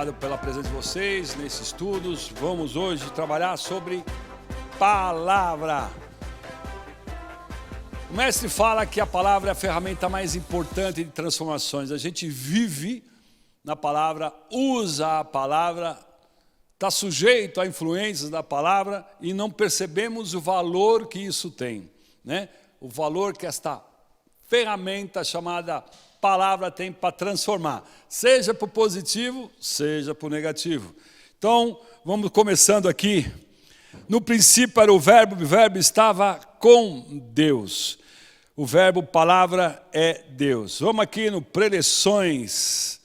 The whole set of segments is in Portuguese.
obrigado pela presença de vocês nesses estudos. Vamos hoje trabalhar sobre palavra. O mestre fala que a palavra é a ferramenta mais importante de transformações. A gente vive na palavra, usa a palavra, está sujeito a influências da palavra e não percebemos o valor que isso tem, né? O valor que esta ferramenta chamada palavra tem para transformar, seja para o positivo, seja para o negativo. Então, vamos começando aqui. No princípio era o verbo estava com Deus. O verbo palavra é Deus. Vamos aqui no preleções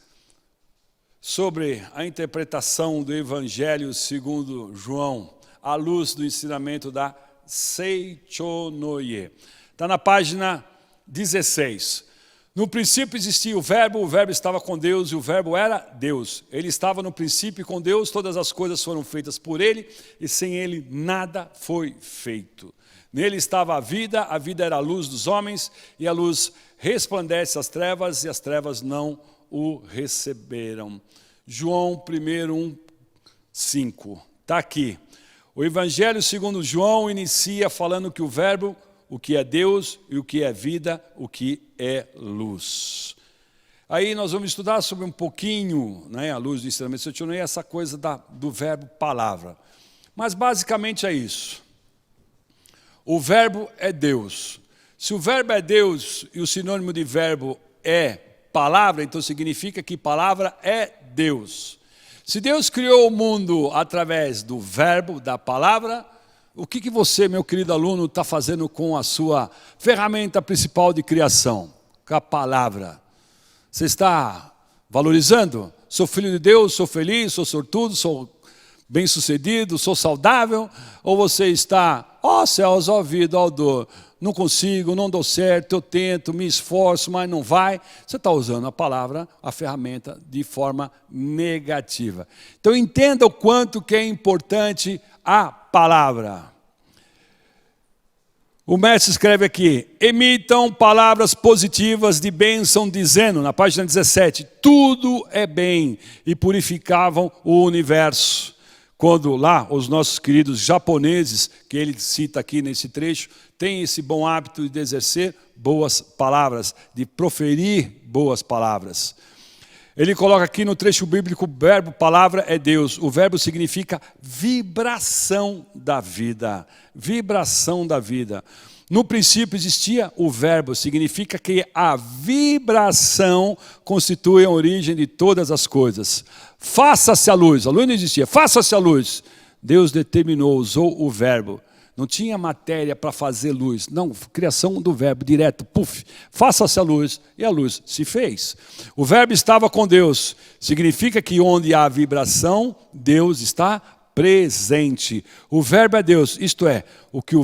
sobre a interpretação do Evangelho segundo João, à luz do ensinamento da Seichonoye. Está na página 16. No princípio existia o verbo estava com Deus e o verbo era Deus. Ele estava no princípio com Deus, todas as coisas foram feitas por ele e sem ele nada foi feito. Nele estava a vida era a luz dos homens e a luz resplandece as trevas e as trevas não o receberam. João 1:5, está aqui. O Evangelho segundo João inicia falando que o verbo, o que é Deus e o que é vida, o que é luz. Aí nós vamos estudar sobre um pouquinho, né, a luz do ensinamento Seichonoye, essa coisa do verbo palavra. Mas basicamente é isso. O verbo é Deus. Se o verbo é Deus e o sinônimo de verbo é palavra, então significa que palavra é Deus. Se Deus criou o mundo através do verbo, da palavra, o que você, meu querido aluno, está fazendo com a sua ferramenta principal de criação? Com a palavra. Você está valorizando? Sou filho de Deus, sou feliz, sou sortudo, sou bem-sucedido, sou saudável? Ou você está, ó céus, ó vida, ó dor, não consigo, não dou certo, eu tento, me esforço, mas não vai? Você está usando a palavra, a ferramenta, de forma negativa. Então entenda o quanto que é importante a palavra. O mestre escreve aqui: emitam palavras positivas de bênção, dizendo, na página 17, tudo é bem, e purificavam o universo. Quando lá os nossos queridos japoneses, que ele cita aqui nesse trecho, têm esse bom hábito de exercer boas palavras, de proferir boas palavras. Ele coloca aqui no trecho bíblico, o verbo palavra é Deus. O verbo significa vibração da vida. Vibração da vida. No princípio existia o verbo, significa que a vibração constitui a origem de todas as coisas. Faça-se a luz não existia, faça-se a luz. Deus determinou, usou o verbo. Não tinha matéria para fazer luz. Não, criação do verbo, direto, puf. Faça-se a luz, e a luz se fez. O verbo estava com Deus. Significa que onde há vibração, Deus está presente. O verbo é Deus, isto é, que o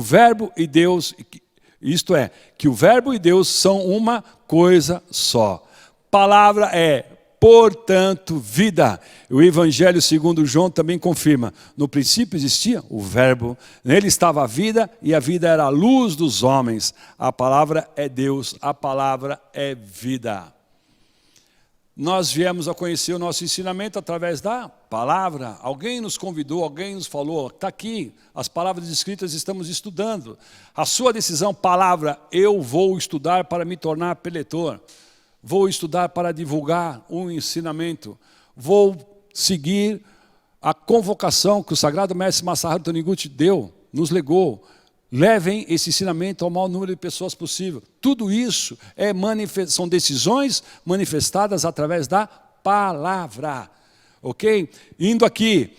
verbo e Deus são uma coisa só. Palavra é, portanto, vida. O Evangelho segundo João também confirma. No princípio existia o verbo, nele estava a vida e a vida era a luz dos homens. A palavra é Deus, a palavra é vida. Nós viemos a conhecer o nosso ensinamento através da palavra. Alguém nos convidou, alguém nos falou, está aqui, as palavras escritas estamos estudando. A sua decisão, palavra, eu vou estudar para me tornar preletor. Vou estudar para divulgar um ensinamento. Vou seguir a convocação que o Sagrado Mestre Masaharu Taniguchi deu, nos legou. Levem esse ensinamento ao maior número de pessoas possível. Tudo isso são decisões manifestadas através da palavra. Ok? Indo aqui.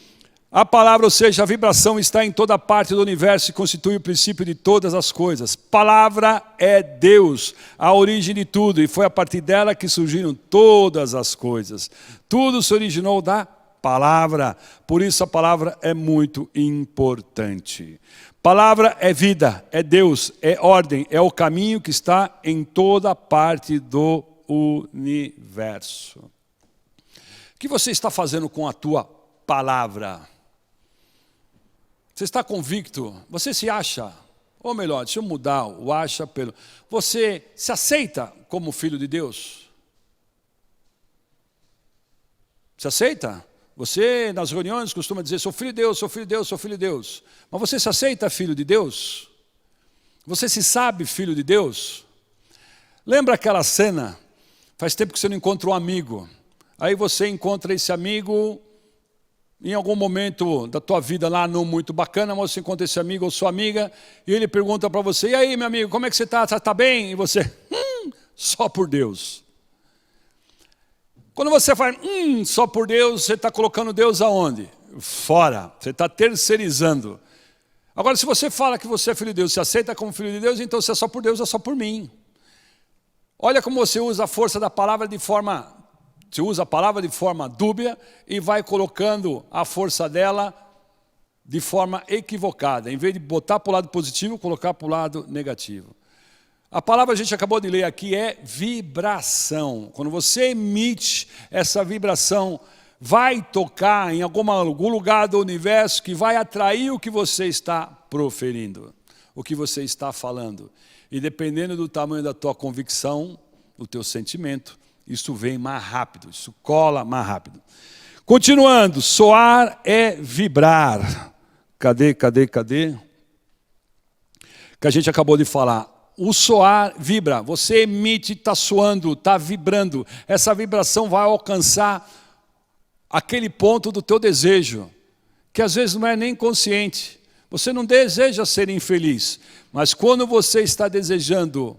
A palavra, ou seja, a vibração está em toda parte do universo e constitui o princípio de todas as coisas. Palavra é Deus, a origem de tudo, e foi a partir dela que surgiram todas as coisas. Tudo se originou da palavra, por isso a palavra é muito importante. Palavra é vida, é Deus, é ordem, é o caminho que está em toda parte do universo. O que você está fazendo com a tua palavra? Você está convicto? Você se acha? Ou melhor, deixa eu mudar o acha pelo... Você se aceita como filho de Deus? Se aceita? Você, nas reuniões, costuma dizer, sou filho de Deus, sou filho de Deus, sou filho de Deus. Mas você se aceita filho de Deus? Você se sabe filho de Deus? Lembra aquela cena? Faz tempo que você não encontra um amigo. Aí você encontra esse amigo em algum momento da tua vida lá, não muito bacana, mas você encontra esse amigo ou sua amiga, e ele pergunta para você, e aí, meu amigo, como é que você está? Está bem? E você, só por Deus. Quando você faz, só por Deus, você está colocando Deus aonde? Fora. Você está terceirizando. Agora, se você fala que você é filho de Deus, se aceita como filho de Deus, então se é só por Deus, é só por mim. Olha como você usa a força da palavra de forma... Você usa a palavra de forma dúbia e vai colocando a força dela de forma equivocada. Em vez de botar para o lado positivo, colocar para o lado negativo. A palavra a gente acabou de ler aqui é vibração. Quando você emite essa vibração, vai tocar em algum lugar do universo que vai atrair o que você está proferindo, o que você está falando. E dependendo do tamanho da tua convicção, do teu sentimento, isso vem mais rápido, isso cola mais rápido. Continuando, soar é vibrar. Cadê? Que a gente acabou de falar. O soar vibra, você emite, está soando, está vibrando. Essa vibração vai alcançar aquele ponto do teu desejo, que às vezes não é nem consciente. Você não deseja ser infeliz, mas quando você está desejando,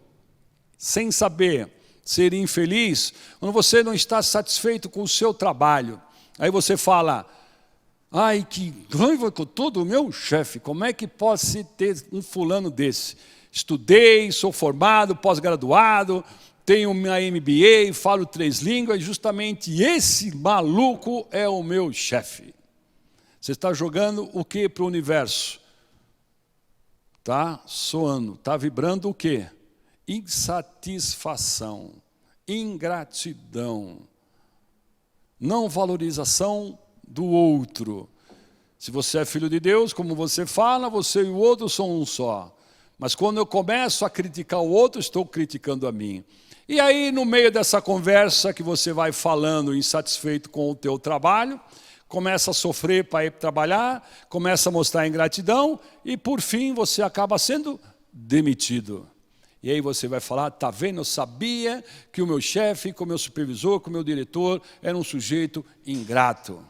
sem saber, ser infeliz, quando você não está satisfeito com o seu trabalho, aí você fala, ai, que raiva com todo o meu chefe, como é que pode se ter um fulano desse? Estudei, sou formado, pós-graduado, tenho minha MBA, falo 3 línguas, e justamente esse maluco é o meu chefe. Você está jogando o que para o universo? Está soando, está vibrando o quê? Insatisfação, ingratidão, não valorização do outro. Se você é filho de Deus, como você fala, você e o outro são um só. Mas quando eu começo a criticar o outro, estou criticando a mim. E aí, no meio dessa conversa que você vai falando, insatisfeito com o teu trabalho, começa a sofrer para ir trabalhar, começa a mostrar ingratidão e, por fim, você acaba sendo demitido. E aí você vai falar, tá vendo, eu sabia que o meu chefe, que o meu supervisor, que o meu diretor era um sujeito ingrato.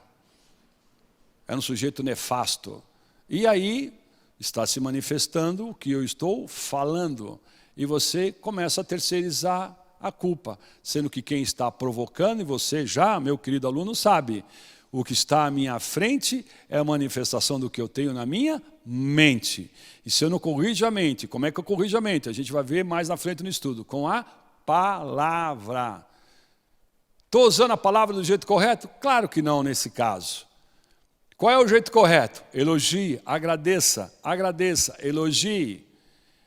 Era um sujeito nefasto. E aí está se manifestando o que eu estou falando. E você começa a terceirizar a culpa, sendo que quem está provocando, e você já, meu querido aluno, sabe, o que está à minha frente é a manifestação do que eu tenho na minha mente. E se eu não corrijo a mente, como é que eu corrijo a mente? A gente vai ver mais na frente no estudo, com a palavra. Estou usando a palavra do jeito correto? Claro que não nesse caso. Qual é o jeito correto? Elogie, agradeça, elogie.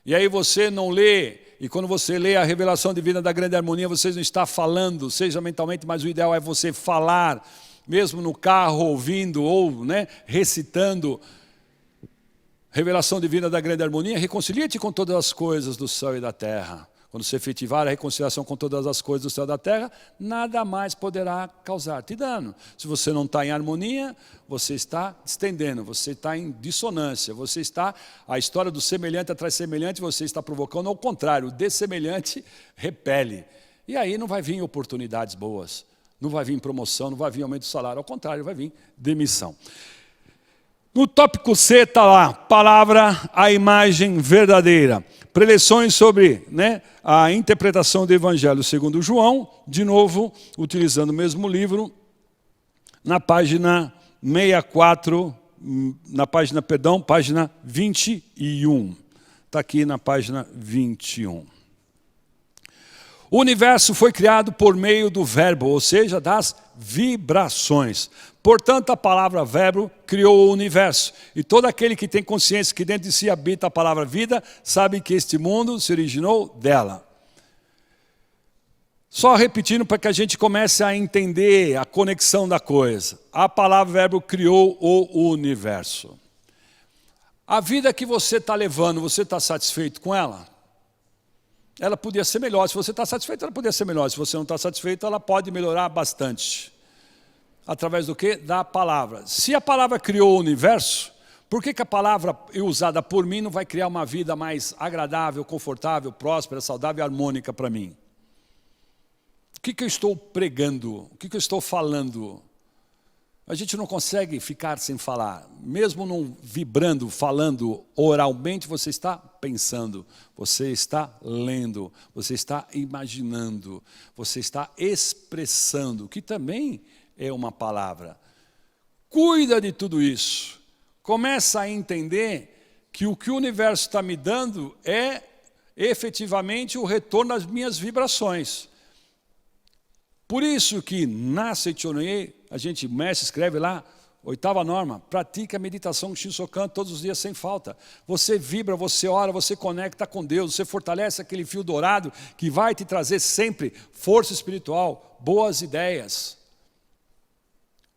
E aí você não lê, e quando você lê a revelação divina da grande harmonia, você não está falando, seja mentalmente, mas o ideal é você falar, mesmo no carro, ouvindo ou recitando. Revelação divina da grande harmonia, reconcilia-te com todas as coisas do céu e da terra. Quando você efetivar a reconciliação com todas as coisas do céu e da terra, nada mais poderá causar-te dano. Se você não está em harmonia, você está estendendo, você está em dissonância, você está, a história do semelhante atrás semelhante, você está provocando ao contrário, o dessemelhante repele. E aí não vai vir oportunidades boas, não vai vir promoção, não vai vir aumento do salário, ao contrário, vai vir demissão. No tópico C está lá, palavra, a imagem verdadeira. Preleções sobre a interpretação do Evangelho segundo João, de novo, utilizando o mesmo livro, na página 64, página 21. Está aqui na página 21. O universo foi criado por meio do verbo, ou seja, das vibrações. Portanto, a palavra verbo criou o universo. E todo aquele que tem consciência que dentro de si habita a palavra vida, sabe que este mundo se originou dela. Só repetindo para que a gente comece a entender a conexão da coisa. A palavra verbo criou o universo. A vida que você está levando, você está satisfeito com ela? Ela podia ser melhor. Se você está satisfeito, ela podia ser melhor. Se você não está satisfeito, ela pode melhorar bastante. Através do quê? Da palavra. Se a palavra criou o universo, por que a palavra usada por mim não vai criar uma vida mais agradável, confortável, próspera, saudável e harmônica para mim? O que eu estou pregando? O que eu estou falando? A gente não consegue ficar sem falar. Mesmo não vibrando, falando oralmente, você está pensando, você está lendo, você está imaginando, você está expressando, que também é uma palavra. Cuida de tudo isso. Começa a entender que o universo está me dando é efetivamente o retorno das minhas vibrações. Por isso que na Seichonoye, a gente, o mestre escreve lá, 8ª norma, pratica a meditação Shinsokan todos os dias sem falta. Você vibra, você ora, você conecta com Deus, você fortalece aquele fio dourado que vai te trazer sempre força espiritual, boas ideias.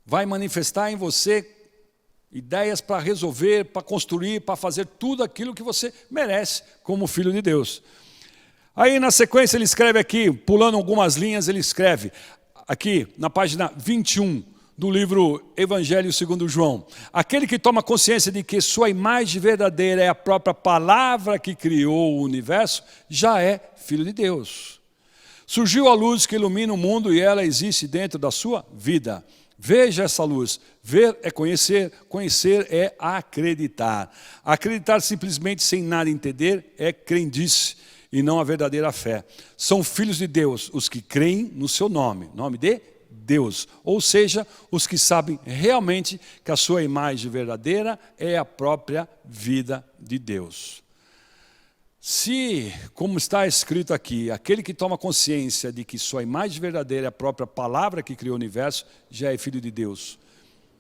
Vai manifestar em você ideias para resolver, para construir, para fazer tudo aquilo que você merece como filho de Deus. Aí na sequência ele escreve aqui, pulando algumas linhas, ele escreve aqui na página 21 do livro Evangelho segundo João. Aquele que toma consciência de que sua imagem verdadeira é a própria palavra que criou o universo, já é filho de Deus. Surgiu a luz que ilumina o mundo e ela existe dentro da sua vida. Veja essa luz. Ver é conhecer, conhecer é acreditar. Acreditar simplesmente sem nada entender é crendice e não a verdadeira fé. São filhos de Deus os que creem no seu nome, nome de Deus. Ou seja, os que sabem realmente que a sua imagem verdadeira é a própria vida de Deus. Se, como está escrito aqui, aquele que toma consciência de que sua imagem verdadeira é a própria palavra que criou o universo, já é filho de Deus.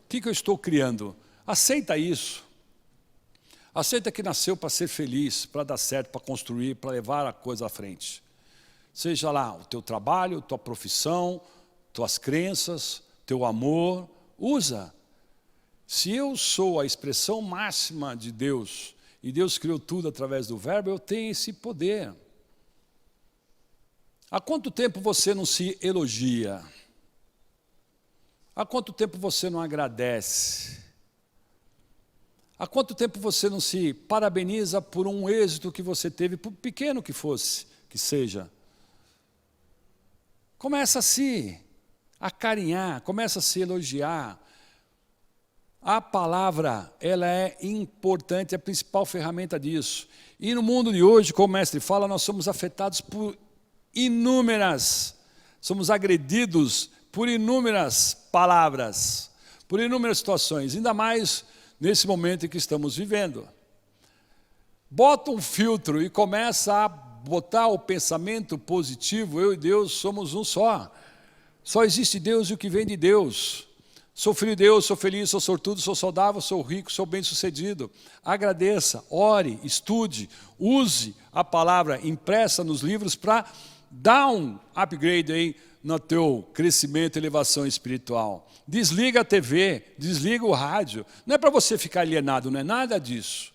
O que eu estou criando? Aceita isso. Aceita que nasceu para ser feliz, para dar certo, para construir, para levar a coisa à frente. Seja lá o teu trabalho, tua profissão, tuas crenças, teu amor, usa. Se eu sou a expressão máxima de Deus, e Deus criou tudo através do verbo, eu tenho esse poder. Há quanto tempo você não se elogia? Há quanto tempo você não agradece? Há quanto tempo você não se parabeniza por um êxito que você teve, por pequeno que fosse, que seja? Começa a se acarinhar, começa a se elogiar. A palavra, ela é importante, é a principal ferramenta disso. E no mundo de hoje, como o mestre fala, nós somos afetados por somos agredidos por inúmeras palavras, por inúmeras situações, ainda mais nesse momento em que estamos vivendo. Bota um filtro e começa a botar o pensamento positivo, eu e Deus somos um só. Só existe Deus e o que vem de Deus. Sou filho de Deus, sou feliz, sou sortudo, sou saudável, sou rico, sou bem-sucedido. Agradeça, ore, estude, use a palavra impressa nos livros para dar um upgrade aí no teu crescimento e elevação espiritual. Desliga a TV, desliga o rádio. Não é para você ficar alienado, não é nada disso.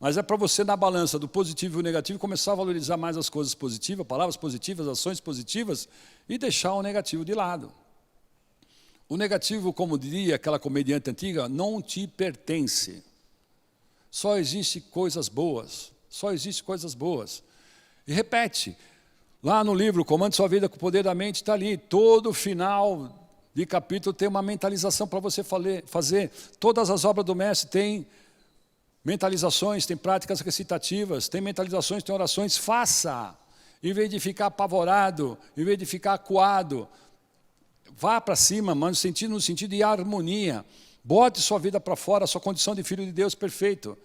Mas é para você, na balança do positivo e o negativo, começar a valorizar mais as coisas positivas, palavras positivas, ações positivas, e deixar o negativo de lado. O negativo, como diria aquela comediante antiga, não te pertence. Só existe coisas boas. Só existe coisas boas. E repete. Lá no livro Comande Sua Vida com o Poder da Mente, está ali. Todo final de capítulo tem uma mentalização para você fazer. Todas as obras do mestre têm mentalizações, tem práticas recitativas, tem mentalizações, tem orações. Faça. Em vez de ficar apavorado, em vez de ficar acuado, vá para cima, mas no sentido de harmonia. Bote sua vida para fora, sua condição de filho de Deus perfeito.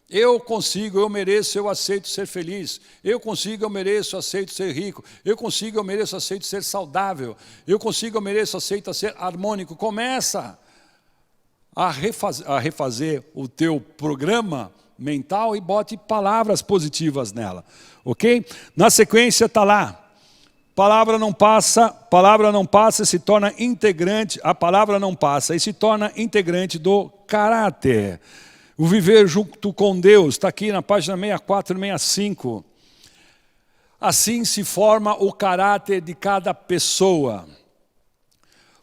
Eu consigo, eu mereço, eu aceito ser feliz. Eu consigo, eu mereço, eu aceito ser rico. Eu consigo, eu mereço, eu aceito ser saudável. Eu consigo, eu mereço, eu aceito ser harmônico. Começa a refazer o teu programa mental e bote palavras positivas nela. Ok? Na sequência está lá. Palavra não passa e se torna integrante, a palavra não passa e se torna integrante do caráter. O viver junto com Deus, está aqui na página 64 e 65. Assim se forma o caráter de cada pessoa.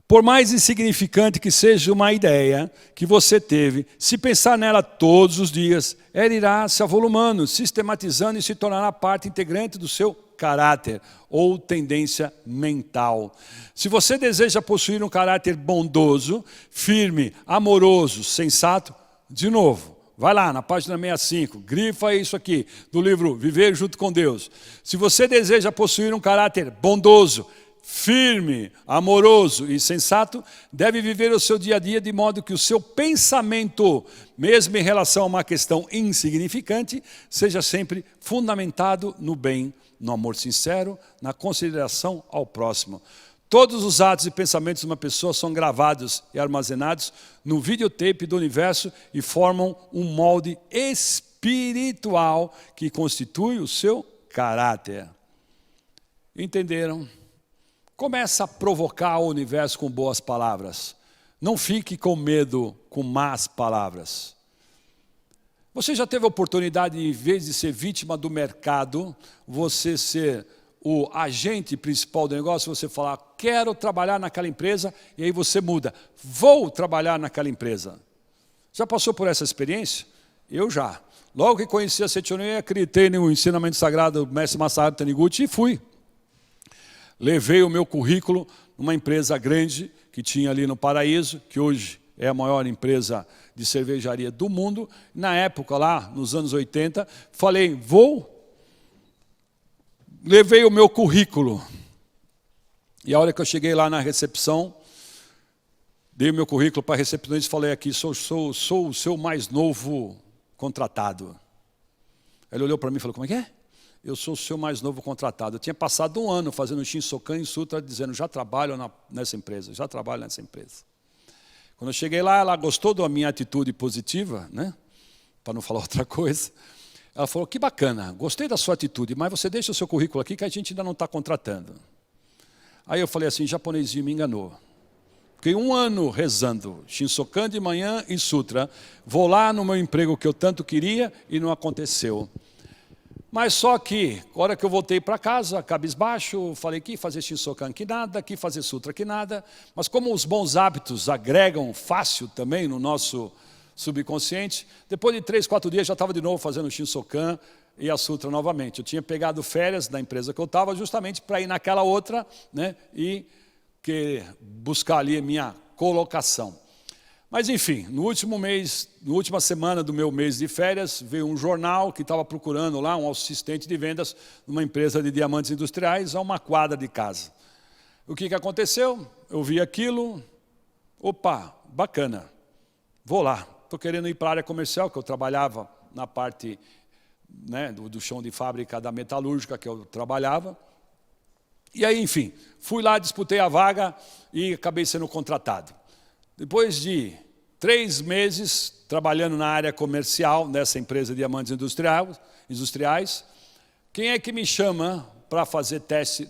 Por mais insignificante que seja uma ideia que você teve, se pensar nela todos os dias, ela irá se avolumando, sistematizando e se tornará parte integrante do seu caráter ou tendência mental. Se você deseja possuir um caráter bondoso, firme, amoroso, sensato, de novo, vai lá na página 65, grifa isso aqui, do livro Viver Junto com Deus. Se você deseja possuir um caráter bondoso, firme, amoroso e sensato, deve viver o seu dia a dia de modo que o seu pensamento, mesmo em relação a uma questão insignificante, seja sempre fundamentado no bem, no amor sincero, na consideração ao próximo. Todos os atos e pensamentos de uma pessoa são gravados e armazenados no videotape do universo e formam um molde espiritual que constitui o seu caráter. Entenderam? Começa a provocar o universo com boas palavras. Não fique com medo com más palavras. Você já teve a oportunidade, em vez de ser vítima do mercado, você ser o agente principal do negócio, você falar, quero trabalhar naquela empresa, e aí você muda, vou trabalhar naquela empresa. Já passou por essa experiência? Eu já. Logo que conheci a Setionei, acreditei no ensinamento sagrado do mestre Masaharu Taniguchi e fui. Levei o meu currículo numa empresa grande que tinha ali no Paraíso, que hoje é a maior empresa de cervejaria do mundo. Na época, lá nos anos 80, falei, levei o meu currículo. E a hora que eu cheguei lá na recepção, dei o meu currículo para a recepcionista e falei aqui, sou o seu mais novo contratado. Ele olhou para mim e falou, como é que é? Eu sou o seu mais novo contratado. Eu tinha passado 1 ano fazendo Shinsokan e Sutra, dizendo, já trabalho nessa empresa, já trabalho nessa empresa. Quando eu cheguei lá, ela gostou da minha atitude positiva, né? Para não falar outra coisa. Ela falou, que bacana, gostei da sua atitude, mas você deixa o seu currículo aqui que a gente ainda não está contratando. Aí eu falei assim, japonesinho me enganou. Fiquei 1 ano rezando, Shinsokan de manhã e Sutra. Vou lá no meu emprego que eu tanto queria e não aconteceu. Mas só que, na hora que eu voltei para casa, cabisbaixo, falei que fazer Shinsokan que nada, que fazer Sutra que nada. Mas como os bons hábitos agregam fácil também no nosso subconsciente, depois de 3, 4 dias já estava de novo fazendo Shinsokan e a Sutra novamente. Eu tinha pegado férias da empresa que eu estava justamente para ir naquela outra, né, e buscar ali a minha colocação. Mas enfim, no último mês, na última semana do meu mês de férias, veio um jornal que estava procurando lá um assistente de vendas numa empresa de diamantes industriais a uma quadra de casa. O que aconteceu? Eu vi aquilo, opa, bacana, vou lá. Estou querendo ir para a área comercial, que eu trabalhava na parte, né, do chão de fábrica da metalúrgica que eu trabalhava. E aí, enfim, fui lá, disputei a vaga e acabei sendo contratado. Depois de 3 meses trabalhando na área comercial dessa empresa de diamantes industriais, quem é que me chama para fazer teste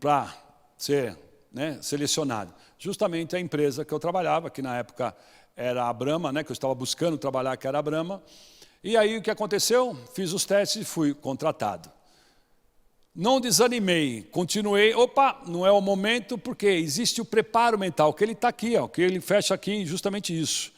para ser, né, selecionado? Justamente a empresa que eu trabalhava, que na época era a Brahma, né, que eu estava buscando trabalhar, que era a Brahma. E aí o que aconteceu? Fiz os testes e fui contratado. Não desanimei, continuei, opa, não é o momento, porque existe o preparo mental, que ele está aqui, ó, que ele fecha aqui justamente isso.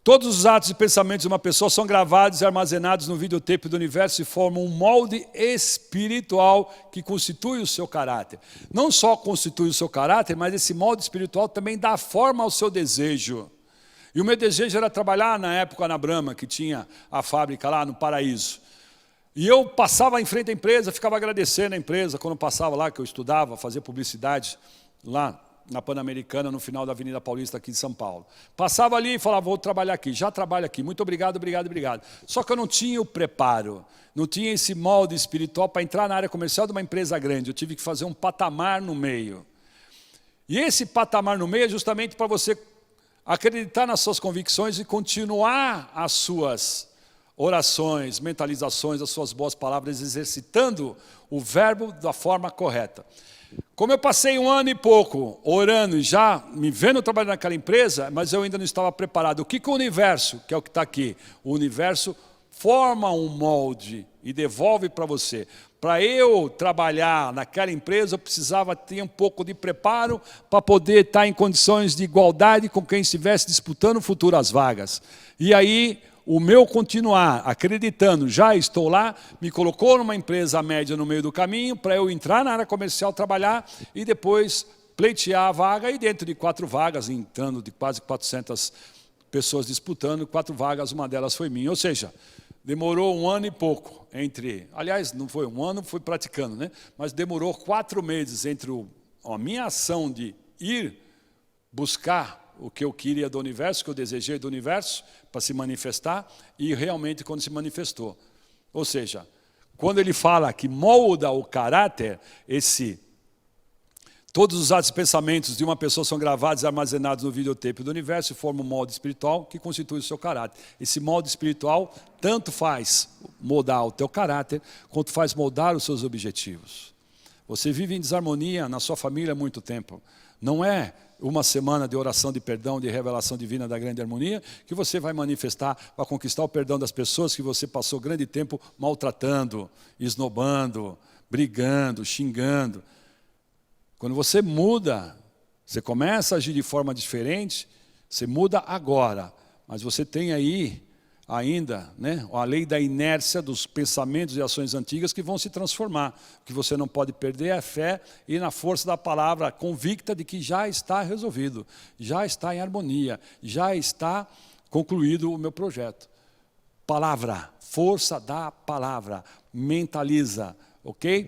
Todos os atos e pensamentos de uma pessoa são gravados e armazenados no videotape do universo e formam um molde espiritual que constitui o seu caráter. Não só constitui o seu caráter, mas esse molde espiritual também dá forma ao seu desejo. E o meu desejo era trabalhar na época na Brahma, que tinha a fábrica lá no Paraíso. E eu passava em frente à empresa, ficava agradecendo a empresa, quando passava lá, que eu estudava, fazia publicidade lá na Pan-Americana, no final da Avenida Paulista, aqui de São Paulo. Passava ali e falava, vou trabalhar aqui, já trabalho aqui, muito obrigado, obrigado, obrigado. Só que eu não tinha o preparo, não tinha esse molde espiritual para entrar na área comercial de uma empresa grande. Eu tive que fazer um patamar no meio. E esse patamar no meio é justamente para você acreditar nas suas convicções e continuar as suas orações, mentalizações, as suas boas palavras, exercitando o verbo da forma correta. Como eu passei 1 ano e pouco orando e já me vendo trabalhar naquela empresa, mas eu ainda não estava preparado. O que o universo, que é o que está aqui, o universo forma um molde e devolve para você. Para eu trabalhar naquela empresa, eu precisava ter um pouco de preparo para poder estar em condições de igualdade com quem estivesse disputando futuras vagas. E aí, o meu continuar acreditando, já estou lá, me colocou numa empresa média no meio do caminho, para eu entrar na área comercial, trabalhar e depois pleitear a vaga, e dentro de 4 vagas, entrando de quase 400 pessoas disputando, 4 vagas, uma delas foi minha. Ou seja, demorou 1 ano e pouco entre... Aliás, não foi 1 ano, fui praticando, né? Mas demorou 4 meses entre a minha ação de ir buscar o que eu queria do universo, que eu desejei do universo, para se manifestar, e realmente quando se manifestou. Ou seja, quando ele fala que molda o caráter, todos os atos e pensamentos de uma pessoa são gravados e armazenados no videotape do universo e formam um molde espiritual que constitui o seu caráter. Esse molde espiritual tanto faz moldar o teu caráter, quanto faz moldar os seus objetivos. Você vive em desarmonia na sua família há muito tempo. Não é uma semana de oração de perdão, de revelação divina da grande harmonia, que você vai manifestar para conquistar o perdão das pessoas que você passou grande tempo maltratando, esnobando, brigando, xingando. Quando você muda, você começa a agir de forma diferente, você muda agora. Mas você tem aí ainda, né, a lei da inércia dos pensamentos e ações antigas que vão se transformar. O que você não pode perder é a fé e na força da palavra convicta de que já está resolvido, já está em harmonia, já está concluído o meu projeto. Palavra, força da palavra, mentaliza, ok?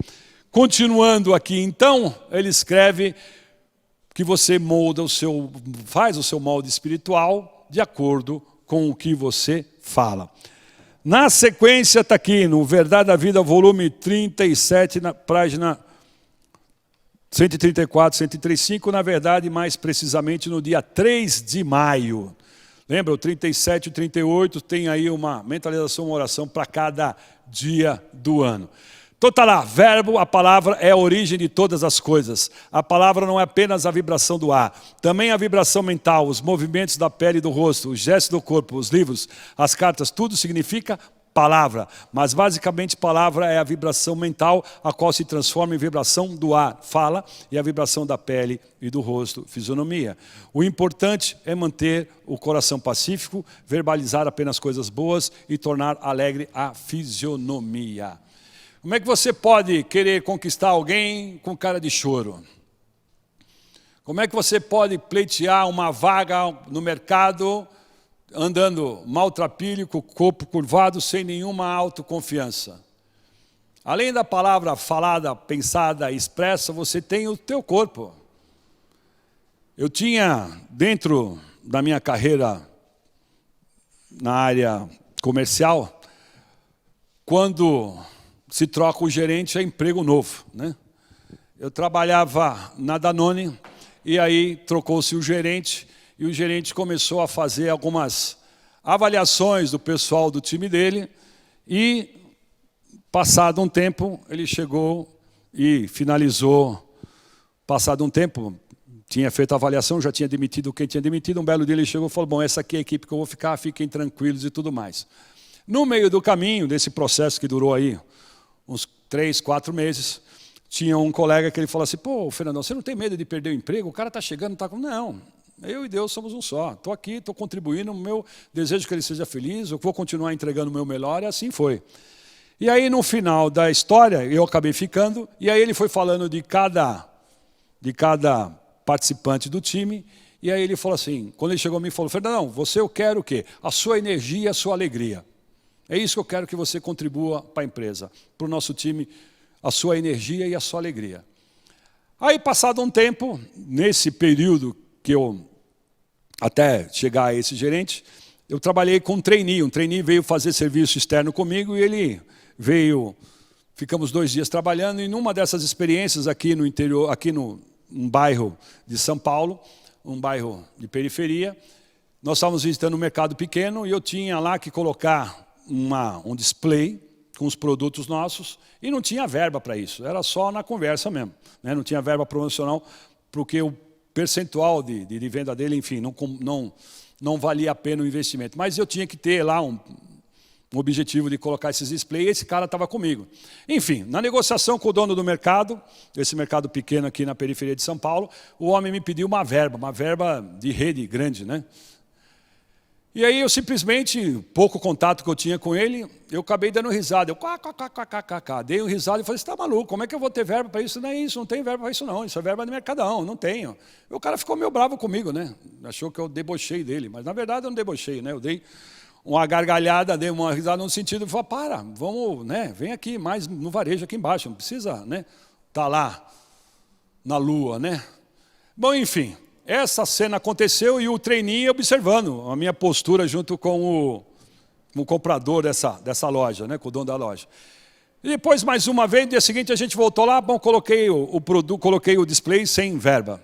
Continuando aqui, então, ele escreve que você faz o seu molde espiritual de acordo com o que você fala. Na sequência, está aqui, no Verdade da Vida, volume 37, na página 134, 135, na verdade, mais precisamente no dia 3 de maio. Lembra, o 37 e o 38 tem aí uma mentalização, uma oração para cada dia do ano. Então está lá, verbo, a palavra é a origem de todas as coisas. A palavra não é apenas a vibração do ar, também a vibração mental, os movimentos da pele e do rosto, os gestos do corpo, os livros, as cartas, tudo significa palavra. Mas basicamente palavra é a vibração mental, a qual se transforma em vibração do ar, fala, e a vibração da pele e do rosto, fisionomia. O importante é manter o coração pacífico, verbalizar apenas coisas boas e tornar alegre a fisionomia. Como é que você pode querer conquistar alguém com cara de choro? Como é que você pode pleitear uma vaga no mercado, andando maltrapilho, com o corpo curvado, sem nenhuma autoconfiança? Além da palavra falada, pensada, expressa, você tem o teu corpo. Eu tinha, dentro da minha carreira na área comercial, quando se troca o gerente, é emprego novo, né? Eu trabalhava na Danone e aí trocou-se o gerente e o gerente começou a fazer algumas avaliações do pessoal do time dele e, passado um tempo, ele chegou e finalizou. Passado um tempo, tinha feito a avaliação, já tinha demitido quem tinha demitido, um belo dia ele chegou e falou, bom, essa aqui é a equipe que eu vou ficar, fiquem tranquilos e tudo mais. No meio do caminho, desse processo que durou aí uns 3, 4 meses, tinha um colega que ele falou assim, pô, Fernandão, você não tem medo de perder o emprego? O cara está chegando, está com... Não, eu e Deus somos um só. Estou aqui, estou contribuindo, o meu desejo que ele seja feliz, eu vou continuar entregando o meu melhor, e assim foi. E aí, no final da história, eu acabei ficando, e aí ele foi falando de cada participante do time, e aí ele falou assim, quando ele chegou a mim, ele falou, Fernandão, eu quero o quê? A sua energia e a sua alegria. É isso que eu quero que você contribua para a empresa, para o nosso time, a sua energia e a sua alegria. Aí, passado um tempo, nesse período que eu, até chegar a esse gerente, eu trabalhei com um trainee veio fazer serviço externo comigo e ele veio, ficamos 2 dias trabalhando e numa dessas experiências aqui no interior, aqui num bairro de São Paulo, um bairro de periferia, nós estávamos visitando um mercado pequeno e eu tinha lá que colocar um display com os produtos nossos e não tinha verba para isso, era só na conversa mesmo, né? Não tinha verba promocional porque o percentual de venda dele, enfim, não valia a pena o investimento. Mas eu tinha que ter lá o objetivo de colocar esses displays, esse cara estava comigo. Enfim, na negociação com o dono do mercado, esse mercado pequeno aqui na periferia de São Paulo, o homem me pediu uma verba de rede grande, né? E aí eu simplesmente, pouco contato que eu tinha com ele, eu acabei dando risada. Eu dei um risada e falei, você está maluco, como é que eu vou ter verba para isso? Não é isso, não tem verba para isso não, isso é verba de Mercadão, não tenho. E o cara ficou meio bravo comigo, né? Achou que eu debochei dele, mas na verdade eu não debochei, né? Eu dei uma gargalhada, dei uma risada no sentido de falar, vamos, né? Vem aqui mais no varejo aqui embaixo, não precisa, né? Tá lá na lua, né? Bom, enfim. Essa cena aconteceu e o trainee observando a minha postura junto com o comprador dessa loja, né, com o dono da loja. E depois, mais uma vez, no dia seguinte, a gente voltou lá, bom, coloquei o display sem verba.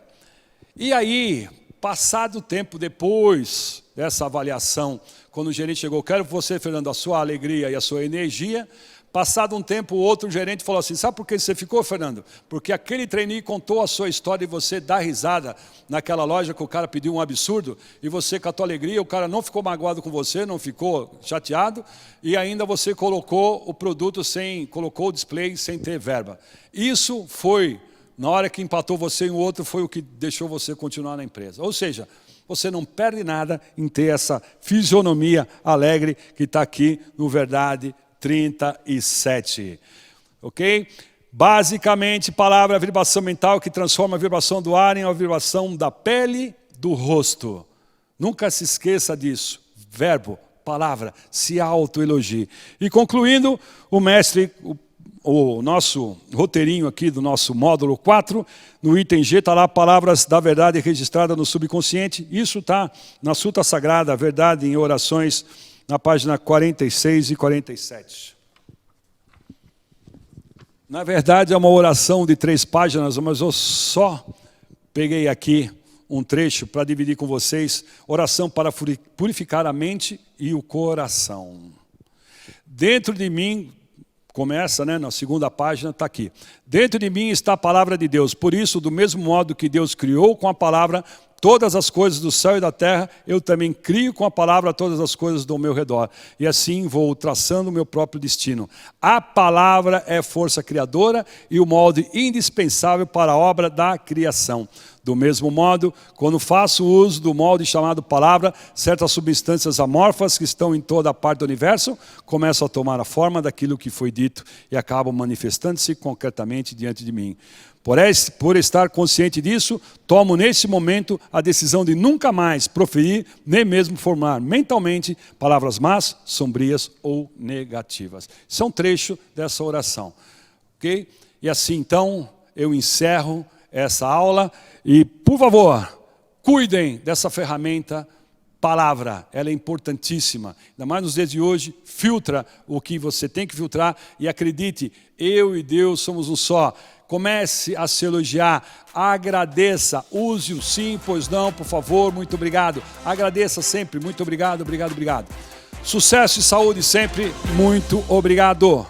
E aí, passado o tempo depois dessa avaliação, quando o gerente chegou, quero você, Fernando, a sua alegria e a sua energia. Passado um tempo, o outro gerente falou assim, sabe por que você ficou, Fernando? Porque aquele trainee contou a sua história e você dá risada naquela loja que o cara pediu um absurdo, e você, com a tua alegria, o cara não ficou magoado com você, não ficou chateado, e ainda você colocou o produto colocou o display sem ter verba. Isso foi, na hora que empatou você e o outro, foi o que deixou você continuar na empresa. Ou seja, você não perde nada em ter essa fisionomia alegre que está aqui no Verdade 37, ok? Basicamente, palavra é a vibração mental que transforma a vibração do ar em uma vibração da pele do rosto. Nunca se esqueça disso. Verbo, palavra, se autoelogie. E concluindo, o mestre, o nosso roteirinho aqui do nosso módulo 4, no item G está lá palavras da verdade registrada no subconsciente. Isso está na Suta Sagrada, Verdade em Orações, na página 46 e 47. Na verdade, é uma oração de 3 páginas, mas eu só peguei aqui um trecho para dividir com vocês. Oração para purificar a mente e o coração. Dentro de mim, começa, né, na segunda página, está aqui. Dentro de mim está a palavra de Deus. Por isso, do mesmo modo que Deus criou com a palavra todas as coisas do céu e da terra, eu também crio com a palavra todas as coisas do meu redor. E assim vou traçando o meu próprio destino. A palavra é força criadora e o molde indispensável para a obra da criação. Do mesmo modo, quando faço uso do molde chamado palavra, certas substâncias amorfas que estão em toda a parte do universo começam a tomar a forma daquilo que foi dito e acabam manifestando-se concretamente diante de mim. Por estar consciente disso, tomo nesse momento a decisão de nunca mais proferir, nem mesmo formar mentalmente palavras más, sombrias ou negativas. Isso é um trecho dessa oração. Ok? E assim, então, eu encerro essa aula e, por favor, cuidem dessa ferramenta palavra. Ela é importantíssima. Ainda mais nos dias de hoje, filtra o que você tem que filtrar e acredite, eu e Deus somos um só. Comece a se elogiar, agradeça, use o sim, pois não, por favor, muito obrigado. Agradeça sempre, muito obrigado, obrigado, obrigado. Sucesso e saúde sempre, muito obrigado.